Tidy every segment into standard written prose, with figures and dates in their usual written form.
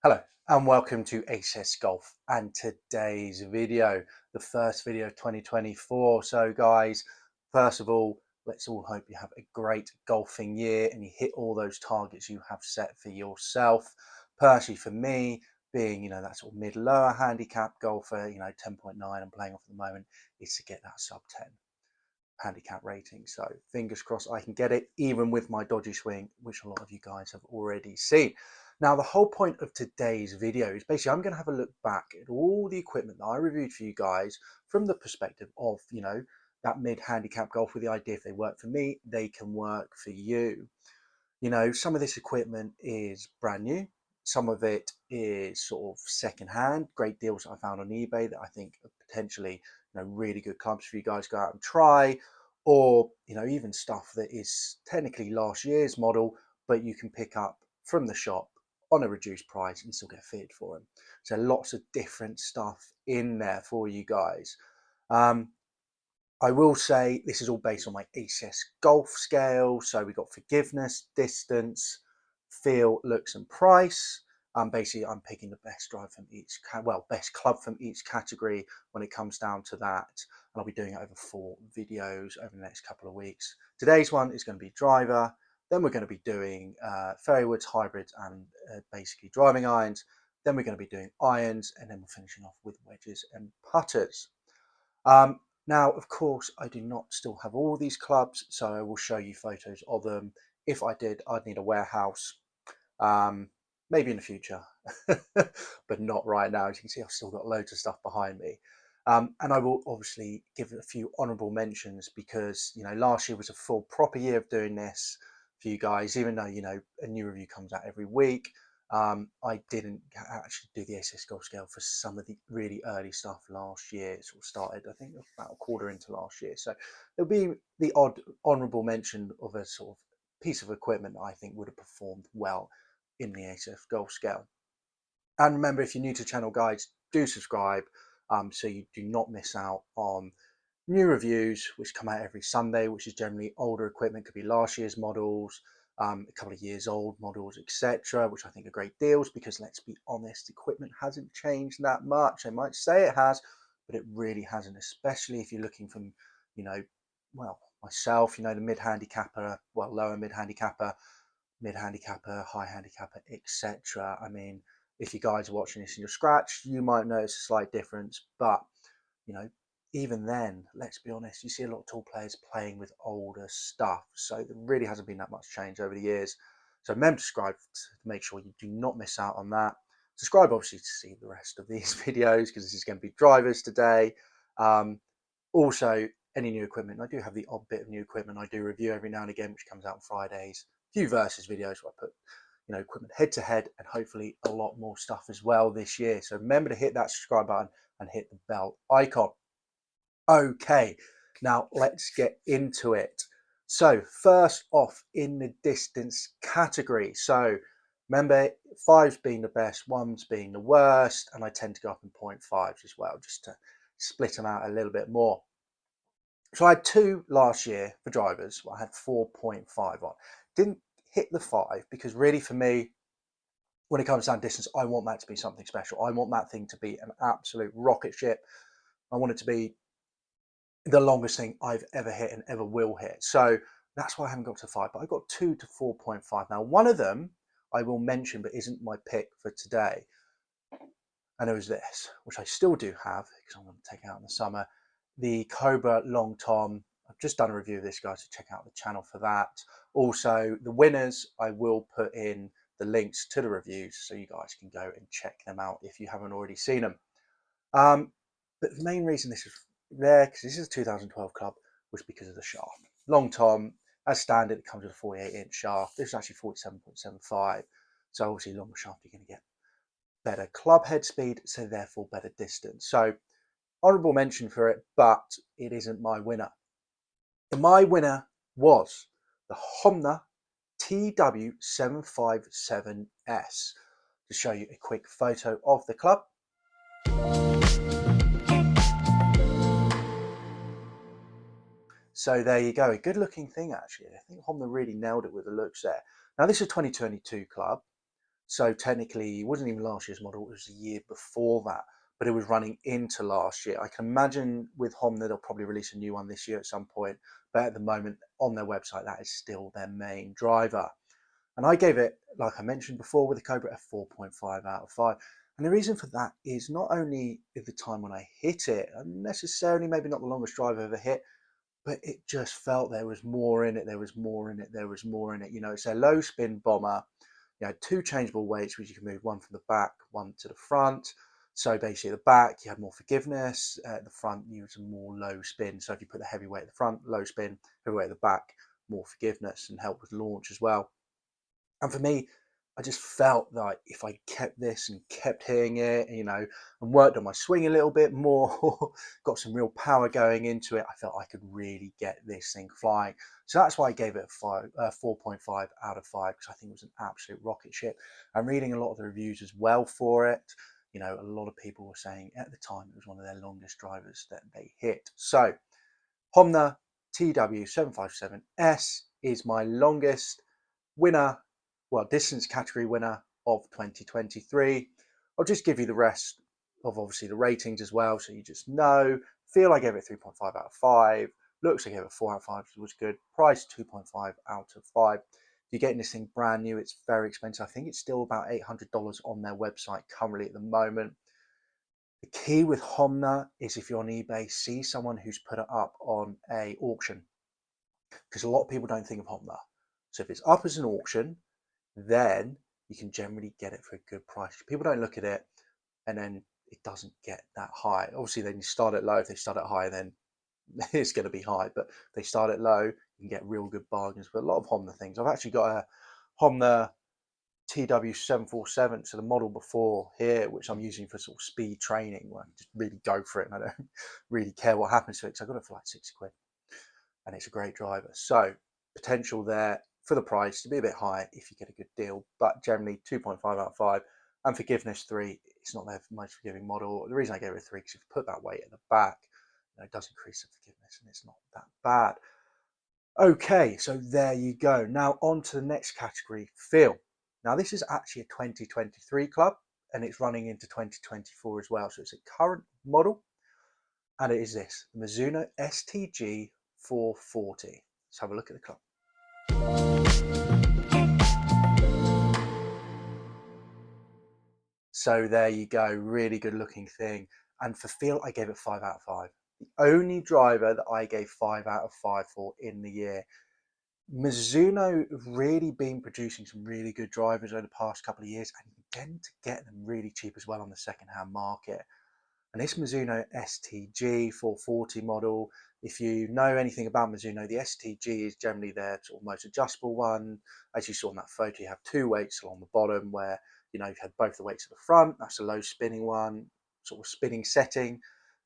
Hello and welcome to ACES Golf and today's video, the first video of 2024. So guys, first of all, let's all hope you have a great golfing year and you hit all those targets you have set for yourself. Personally for me, being, that sort of mid-lower handicap golfer, 10.9 I'm playing off at the moment, is to get that sub 10 handicap rating. So fingers crossed I can get it, even with my dodgy swing, which a lot of you guys have already seen. Now, the whole point of today's video is basically I'm going to have a look back at all the equipment that I reviewed for you guys from the perspective of, that mid handicap golf, with the idea if they work for me, they can work for you. Some of this equipment is brand new. Some of it is sort of secondhand, great deals that I found on eBay that I think are potentially, really good clubs for you guys to go out and try, or, even stuff that is technically last year's model, but you can pick up from the shop on a reduced price and still get fitted for them. So lots of different stuff in there for you guys. I will say this is all based on my ACES golf scale. So we've got forgiveness, distance, feel, looks, and price. Basically, I'm picking the best drive from each, best club from each category when it comes down to that. And I'll be doing it over 4 videos over the next couple of weeks. Today's one is going to be driver. Then we're going to be doing fairways, hybrids, and basically driving irons. Then we're going to be doing irons, and then we're finishing off with wedges and putters. Now, of course, I do not still have all these clubs, so I will show you photos of them. If I did, I'd need a warehouse, maybe in the future, but not right now. As you can see, I've still got loads of stuff behind me. And I will obviously give a few honourable mentions because, last year was a full proper year of doing this for you guys, even though, a new review comes out every week. I didn't actually do the ACES Golf Scale for some of the really early stuff last year. It sort of started, I think, about a quarter into last year. So there'll be the odd honourable mention of a sort of piece of equipment that I think would have performed well in the ACES Golf Scale. And remember, if you're new to the channel, guys, do subscribe so you do not miss out on new reviews, which come out every Sunday, which is generally older equipment, could be last year's models, a couple of years old models, etc., which I think are great deals because let's be honest, equipment hasn't changed that much. They might say it has, but it really hasn't, especially if you're looking from, myself, the mid handicapper, lower mid handicapper, high handicapper, etc. I mean, if you guys are watching this in your scratch, you might notice a slight difference, but you know, even then, let's be honest, you see a lot of tall players playing with older stuff. So there really hasn't been that much change over the years. So remember to subscribe to make sure you do not miss out on that. Subscribe obviously to see the rest of these videos because this is going to be drivers today. Also, any new equipment. I do have the odd bit of new equipment I do review every now and again, which comes out on Fridays. A few versus videos where I put equipment head to head and hopefully a lot more stuff as well this year. So remember to hit that subscribe button and hit the bell icon. Okay, now let's get into it. So first off, in the distance category. So remember, 5's being the best, 1's being the worst, and I tend to go up in 0.5s as well, just to split them out a little bit more. So I had 2 last year for drivers. I had 4.5 on. Didn't hit the 5 because really for me, when it comes down distance, I want that to be something special. I want that thing to be an absolute rocket ship. I want it to be the longest thing I've ever hit and ever will hit. So that's why I haven't got to 5, but I got 2 to 4.5. Now, one of them I will mention, but isn't my pick for today. And it was this, which I still do have because I'm going to take it out in the summer. The Cobra Long Tom. I've just done a review of this, guys, so check out the channel for that. Also, the winners, I will put in the links to the reviews so you guys can go and check them out if you haven't already seen them. But the main reason this is there, because this is a 2012 club, was because of the shaft. Long Tom, as standard, it comes with a 48-inch shaft. This is actually 47.75. So obviously longer shaft, you're going to get better club head speed, so therefore better distance. So honourable mention for it, but it isn't my winner. My winner was the Homna TW757S. To show you a quick photo of the club. So there you go, a good looking thing actually. I think Honda really nailed it with the looks there. Now this is a 2022 club. So technically, it wasn't even last year's model, it was the year before that, but it was running into last year. I can imagine with Honda, they'll probably release a new one this year at some point, but at the moment on their website, that is still their main driver. And I gave it, like I mentioned before with the Cobra, a 4.5 out of 5. And the reason for that is not only at the time when I hit it, and necessarily maybe not the longest drive I've ever hit, but it just felt there was more in it, there was more in it, there was more in it. You know, it's a low spin bomber. You had two changeable weights, which you can move one from the back, one to the front. So basically at the back, you have more forgiveness. At the front, you use a more low spin. So if you put the heavy weight at the front, low spin, heavy weight at the back, more forgiveness and help with launch as well. And for me, I just felt like if I kept this and kept hitting it, you know, and worked on my swing a little bit more, got some real power going into it, I felt I could really get this thing flying. So that's why I gave it a 4.5 out of 5, because I think it was an absolute rocket ship. I'm reading a lot of the reviews as well for it. You know, a lot of people were saying at the time it was one of their longest drivers that they hit. So Homna TW757S is my longest winner, well, distance category winner of 2023. I'll just give you the rest of obviously the ratings as well, so you just know. Feel I gave it 3.5 out of 5. Looks I gave it 4 out of 5, which was good. Price 2.5 out of 5. If you're getting this thing brand new, it's very expensive. I think it's still about $800 on their website currently at the moment. The key with Homna is if you're on eBay, see someone who's put it up on a auction, because a lot of people don't think of Homna. So if it's up as an auction, then you can generally get it for a good price. People don't look at it and then it doesn't get that high. Obviously, then you start it low. If they start it high, then it's going to be high. But if they start it low, you can get real good bargains with a lot of Homna things. I've actually got a Homna TW747, so the model before here, which I'm using for sort of speed training, where I just really go for it and I don't really care what happens to it, because I got it for like 60 quid and it's a great driver. So potential there for the price to be a bit high if you get a good deal, but generally 2.5 out of 5. And forgiveness 3, it's not their most forgiving model. The reason I gave it a 3 because if you put that weight at the back, you know, it does increase the forgiveness and it's not that bad. Okay, so there you go. Now on to the next category, feel. Now this is actually a 2023 club and it's running into 2024 as well. So it's a current model and it is this, the Mizuno STG 440. Let's have a look at the club. So there you go, really good looking thing. And for feel, I gave it 5 out of 5. The only driver that I gave 5 out of 5 for in the year. Mizuno have really been producing some really good drivers over the past couple of years, and you tend to get them really cheap as well on the second-hand market. And this Mizuno STG 440 model, if you know anything about Mizuno, the STG is generally their sort of most adjustable one. As you saw in that photo, you have two weights along the bottom where, you know, you've had both the weights at the front, that's a low spinning one, sort of spinning setting.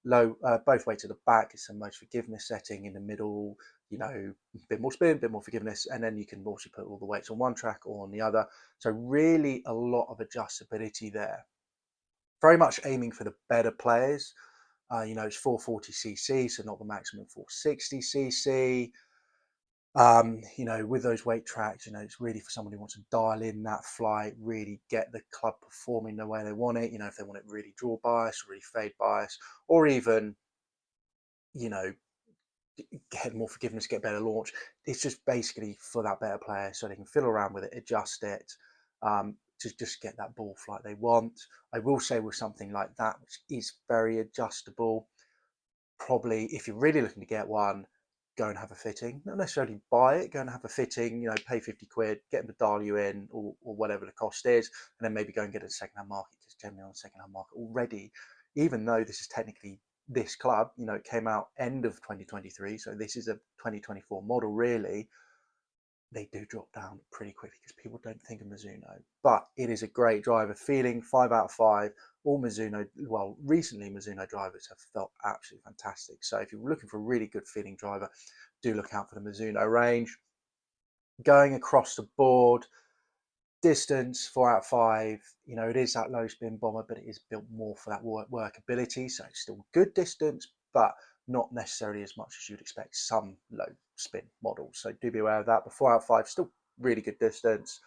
Both weights at the back, it's the most forgiveness setting. In the middle, you know, a bit more spin, a bit more forgiveness, and then you can also put all the weights on one track or on the other. So really a lot of adjustability there. Very much aiming for the better players. You know, it's 440cc, so not the maximum 460cc. You know, with those weight tracks, you know, it's really for someone who wants to dial in that flight, really get the club performing the way they want it. You know, if they want it really draw bias, really fade bias, or even, you know, get more forgiveness, get better launch. It's just basically for that better player, so they can fiddle around with it, adjust it, to just get that ball flight they want. I will say with something like that, which is very adjustable, probably if you're really looking to get one, go and have a fitting. Not necessarily buy it, go and have a fitting, you know, pay 50 quid, get them to dial you in, or whatever the cost is, and then maybe go and get it at the second-hand market, because generally on the second-hand market already, even though this is technically this club, you know, it came out end of 2023, so this is a 2024 model really, they do drop down pretty quickly because people don't think of Mizuno. But it is a great driver. Feeling 5 out of 5. All Mizuno, well, recently Mizuno drivers have felt absolutely fantastic. So if you're looking for a really good feeling driver, do look out for the Mizuno range. Going across the board, distance 4 out of 5. You know, it is that low spin bomber, but it is built more for that workability. So it's still good distance, but not necessarily as much as you'd expect some low spin models. So do be aware of that. But 4 out of 5, still really good distance.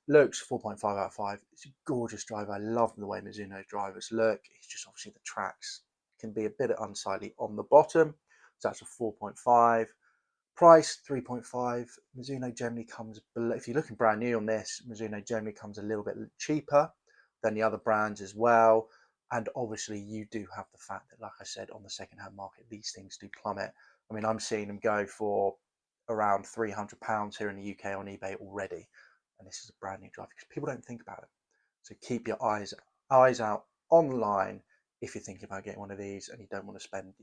Looks 4.5 out of 5. It's a gorgeous driver. I love the way Mizuno drivers look. It's just obviously the tracks can be a bit unsightly on the bottom. So that's a 4.5. Price 3.5. Mizuno generally comes below, if you're looking brand new on this, Mizuno generally comes a little bit cheaper than the other brands as well. And obviously you do have the fact that, like I said, on the second-hand market, these things do plummet. I mean, I'm seeing them go for around £300 here in the UK on eBay already. And this is a brand new driver because people don't think about it. So keep your eyes out online if you're thinking about getting one of these and you don't want to spend,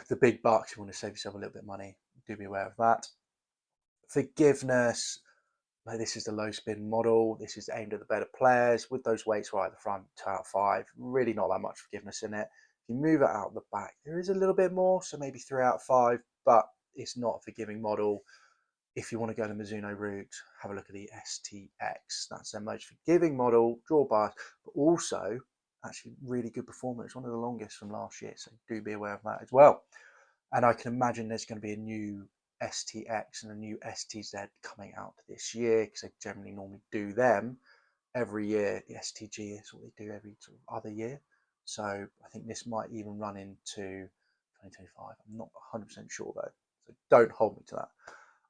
the big bucks. You want to save yourself a little bit of money. Do be aware of that. Forgiveness. This is the low spin model. This is aimed at the better players with those weights right at the front, 2 out of 5. Really not that much forgiveness in it. If you move it out the back, there is a little bit more, so maybe 3 out of 5, but it's not a forgiving model. If you want to go the Mizuno route, have a look at the STX. That's their most forgiving model, drawbars, but also actually really good performance. One of the longest from last year, so do be aware of that as well. And I can imagine there's going to be a new STX and a new STZ coming out this year because they generally normally do them every year. The STG is what they do every sort of other year. So I think this might even run into 2025. I'm not 100% sure though, so don't hold me to that.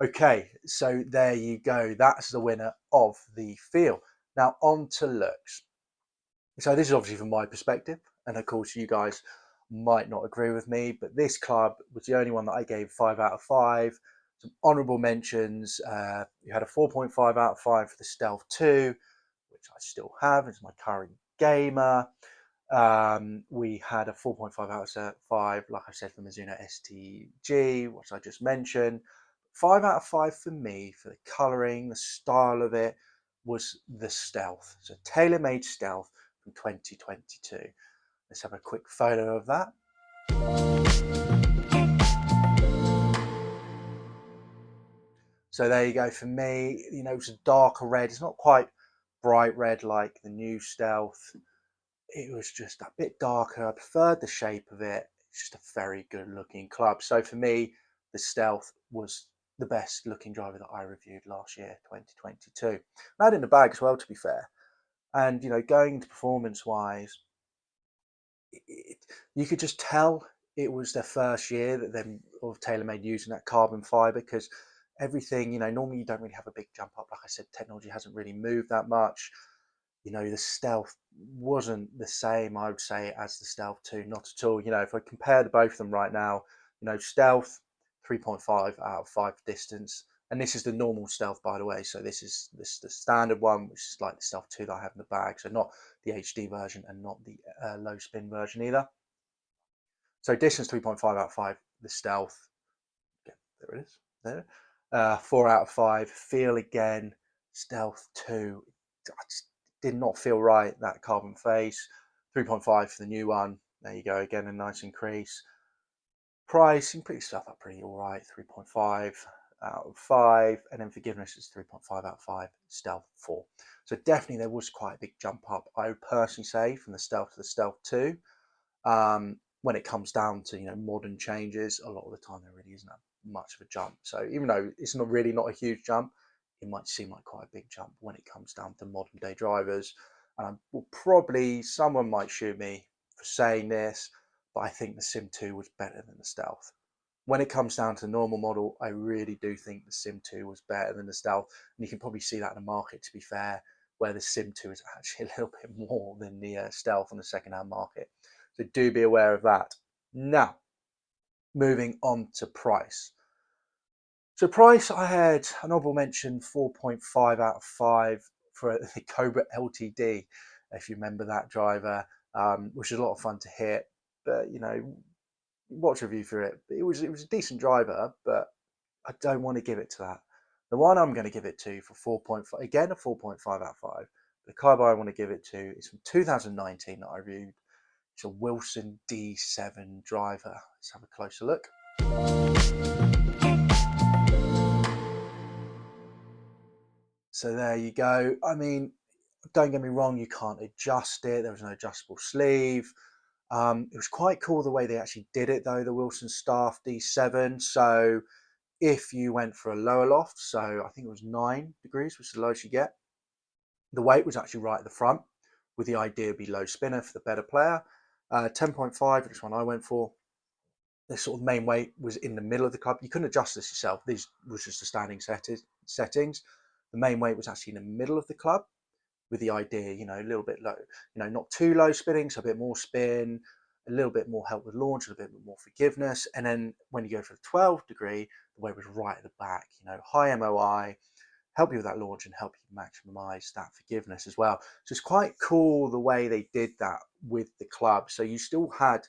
Okay, so there you go. That's the winner of the field. Now on to looks. So this is obviously from my perspective, and of course you guys might not agree with me, but this club was the only one that I gave 5 out of 5. Some honourable mentions. You had a 4.5 out of 5 for the Stealth 2, which I still have. It's my current gamer. We had a 4.5 out of 5, like I said, for Mizuno STG, which I just mentioned. 5 out of 5 for me, for the colouring, the style of it, was the Stealth. So tailor-made Stealth from 2022. Let's have a quick photo of that. So there you go. For me, it's a darker red. It's not quite bright red like the new Stealth. It was just a bit darker. I preferred the shape of it. It's just a very good looking club. So for me, the Stealth was the best looking driver that I reviewed last year, 2022. And I had in the bag as well, to be fair. And, going to performance wise, you could just tell it was their first year that them of TaylorMade using that carbon fiber, because everything, normally you don't really have a big jump up. Like I said, technology hasn't really moved that much. The Stealth wasn't the same, I would say, as the Stealth 2, not at all. If I compare the both of them right now, Stealth 3.5 out of 5 distance, and this is the normal Stealth, by the way. So this is the standard one, which is like the Stealth 2 that I have in the bag. So not the HD version and not the low spin version either. So distance 3.5 out of 5, the Stealth. Yeah, there it is. There. 4 out of 5. Feel again, Stealth 2. I just did not feel right, that carbon face. 3.5 for the new one. There you go, again, a nice increase. Price, pretty stuff up pretty all right. 3.5 out of 5, and then forgiveness is 3.5 out of 5. Stealth 4. So definitely there was quite a big jump up, I would personally say, from the Stealth to the Stealth 2. When it comes down to modern changes, a lot of the time there really isn't much of a jump. So even though it's not a huge jump, it might seem like quite a big jump when it comes down to modern day drivers. And someone might shoot me for saying this, but I think the Sim 2 was better than the Stealth. When it comes down to the normal model, I really do think the Sim 2 was better than the Stealth. And you can probably see that in the market, to be fair, where the Sim 2 is actually a little bit more than the Stealth on the second-hand market. So do be aware of that. Now, moving on to price. So price, I had an honorable mention, 4.5 out of 5 for the Cobra LTD, if you remember that driver, which was a lot of fun to hit. But, watch a review for it. It was a decent driver, but I don't want to give it to that. The one I'm going to give it to for 4.5, again, a 4.5 out of 5. The club I want to give it to is from 2019 that I reviewed. It's a Wilson D7 driver. Let's have a closer look. So there you go. I mean, don't get me wrong, you can't adjust it. There was no adjustable sleeve. It was quite cool the way they actually did it though, the Wilson Staff D7. So If you went for a lower loft, so I think it was 9 degrees, which is the lowest you get, the weight was actually right at the front, with the idea to be low spinner for the better player. 10.5, which one I went for, the sort of main weight was in the middle of the club. You couldn't adjust this yourself. These was just the standing settings. The main weight was actually in the middle of the club, with the idea, a little bit low, not too low spinning, so a bit more spin, a little bit more help with launch, a little bit more forgiveness. And then when you go for the 12 degree, the weight was right at the back, high MOI, help you with that launch and help you maximize that forgiveness as well. So it's quite cool the way they did that with the club. So you still had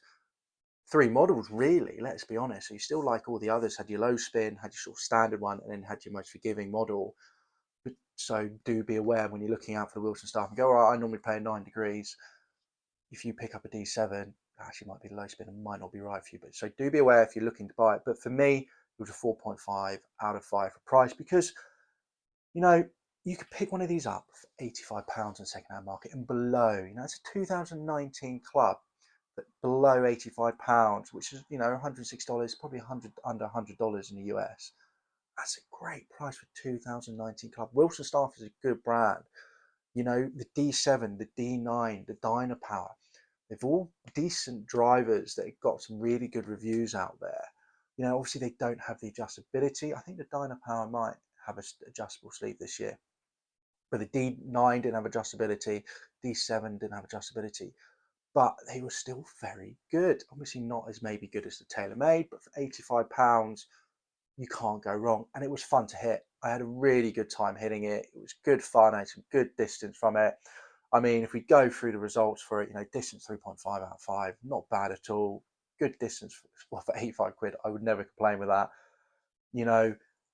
three models, really, let's be honest. So you still, like all the others, had your low spin, had your sort of standard one, and then had your most forgiving model. So do be aware when you're looking out for the Wilson Staff and go, all right, I normally play 9 degrees. If you pick up a D7, actually might be the low spin and might not be right for you. But so do be aware if you're looking to buy it. But for me, it was a 4.5 out of 5 for price, because you could pick one of these up for £85 in the second-hand market and below. It's a 2019 club, but below £85, which is $106, probably under $100 in the US. That's a great price for 2019 club. Wilson Staff is a good brand. The D7, the D9, the Dynapower, they've all decent drivers that have got some really good reviews out there. Obviously they don't have the adjustability. I think the Dynapower might have an adjustable sleeve this year, but the D9 didn't have adjustability, D7 didn't have adjustability, but they were still very good. Obviously not as maybe good as the TaylorMade, but for £85, you can't go wrong. And it was fun to hit. I had a really good time hitting it. It was good fun. I had some good distance from it. I mean, if we go through the results for it, distance 3.5 out of 5, not bad at all. Good distance for 85 quid. I would never complain with that.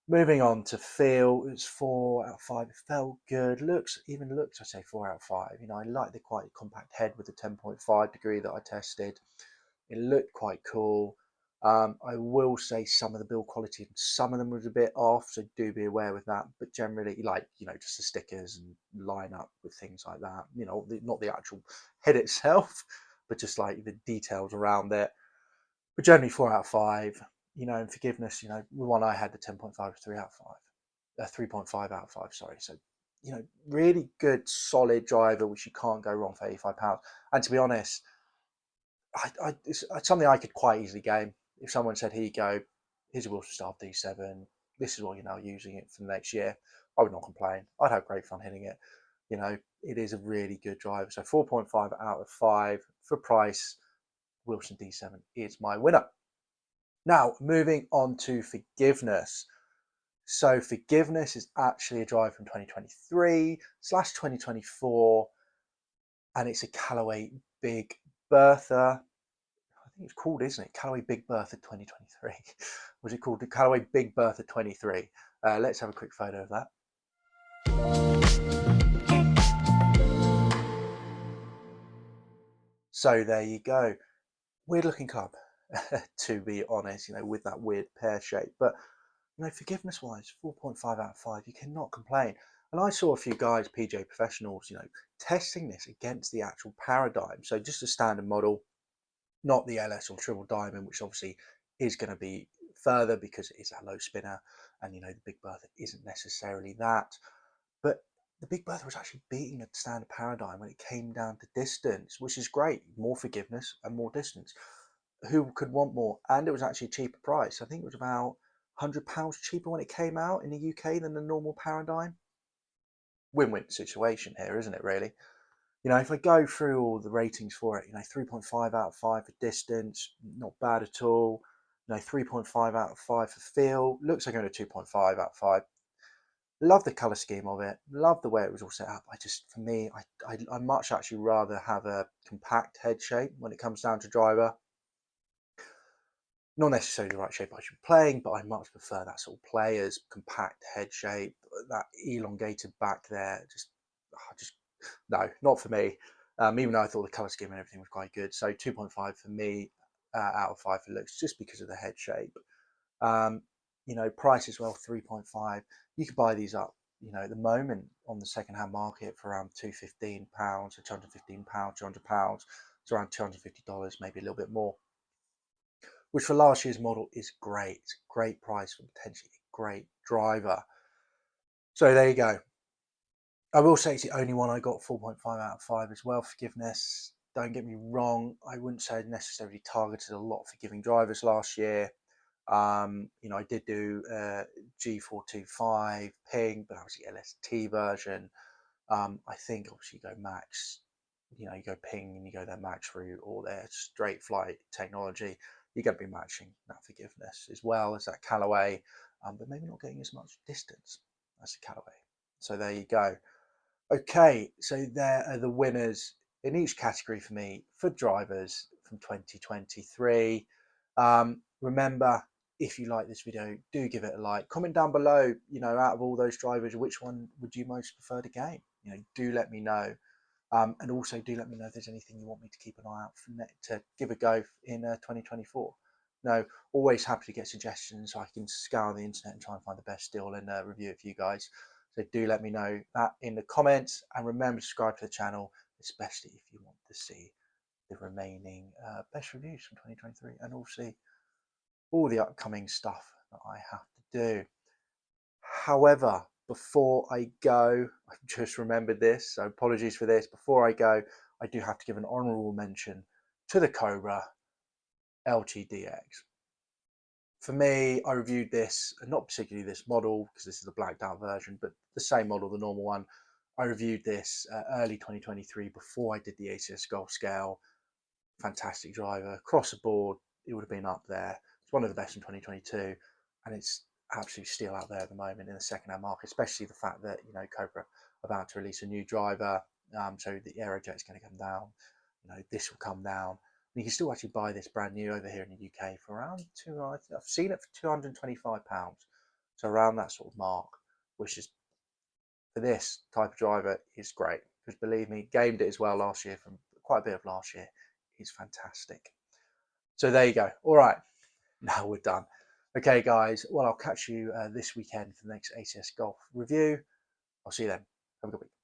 Moving on to feel, it was 4 out of 5. It felt good. Looks, I say 4 out of 5. I like the quite compact head with the 10.5 degree that I tested. It looked quite cool. I will say some of the build quality, some of them was a bit off, so do be aware with that. But generally, just the stickers and line up with things like that. Not the actual head itself, but just like the details around it. But generally, 4 out of 5. And forgiveness. The one I had, the 10.5, was 3 out of 5. 3.5 out of 5. Sorry. So, really good, solid driver, which you can't go wrong for £85. And to be honest, it's something I could quite easily game. If someone said, here you go, here's a Wilson Staff D7, this is what you're now using it for the next year, I would not complain. I'd have great fun hitting it. It is a really good driver. So 4.5 out of 5 for price. Wilson D7 is my winner. Now, moving on to forgiveness. So forgiveness is actually a drive from 2023/2024, and it's a Callaway Big Bertha. I think it's called, isn't it? Callaway Big Bertha 2023. Was it called the Callaway Big Bertha 23? Let's have a quick photo of that. So there you go. Weird looking club, to be honest, with that weird pear shape. But, forgiveness wise, 4.5 out of 5, you cannot complain. And I saw a few guys, PGA professionals, testing this against the actual Paradigm. So just a standard model, not the LS or Triple Diamond, which obviously is going to be further because it is that low spinner, and the Big Bertha isn't necessarily that. But the Big Bertha was actually beating the standard Paradigm when it came down to distance, which is great. More forgiveness and more distance. Who could want more? And it was actually a cheaper price. I think it was about £100 cheaper when it came out in the UK than the normal Paradigm. Win-win situation here, isn't it, really? If I go through all the ratings for it, 3.5 out of 5 for distance, not bad at all. 3.5 out of 5 for feel, looks like only a 2.5 out of 5. Love the color scheme of it. Love the way it was all set up. For me, I much actually rather have a compact head shape when it comes down to driver. Not necessarily the right shape I should be playing, but I much prefer that sort of player's compact head shape, that elongated back there. Just no, not for me. Even though I thought the color scheme and everything was quite good. So 2.5 for me out of 5 for looks, just because of the head shape. Price as well, 3.5. You could buy these up, at the moment on the second-hand market for around £215, or £215, £200. It's around $250, maybe a little bit more. which for last year's model is great. It's a great price for potentially a great driver. So there you go. I will say it's the only one I got 4.5 out of 5 as well. Forgiveness. Don't get me wrong. I wouldn't say I necessarily targeted a lot for giving drivers last year. I did do G425 Ping, but that was the LST version. I think obviously you go max, you go Ping and you go their max route or their straight flight technology. You're going to be matching that Forgiveness as well as that Callaway, but maybe not getting as much distance as the Callaway. So there you go. Okay, so there are the winners in each category for me for drivers from 2023. Remember, if you like this video, do give it a like. Comment down below, out of all those drivers, which one would you most prefer to game? Do let me know. And also do let me know if there's anything you want me to keep an eye out for to give a go in 2024. No, always happy to get suggestions so I can scour the internet and try and find the best deal and review it for you guys. So do let me know that in the comments, and remember to subscribe to the channel, especially if you want to see the remaining best reviews from 2023 and also all the upcoming stuff that I have to do. However, before I go, I just remembered this, so apologies for this. Before I go, I do have to give an honourable mention to the Cobra LTDX. For me, I reviewed this, not particularly this model, because this is the blacked out version, but the same model, the normal one. I reviewed this early 2023 before I did the ACS Golf Scale. Fantastic driver. Across the board, it would have been up there. It's one of the best in 2022, and it's absolutely still out there at the moment in the second-hand market, especially the fact that, Cobra are about to release a new driver, so the Aerojet is going to come down. This will come down. And you can still actually buy this brand new over here in the UK for around I've seen it for £225. So around that sort of mark, which is, for this type of driver, is great. Because believe me, gamed it as well last year, from quite a bit of last year. It's fantastic. So there you go. All right, now we're done. Okay, guys. Well, I'll catch you this weekend for the next ACS Golf review. I'll see you then. Have a good week.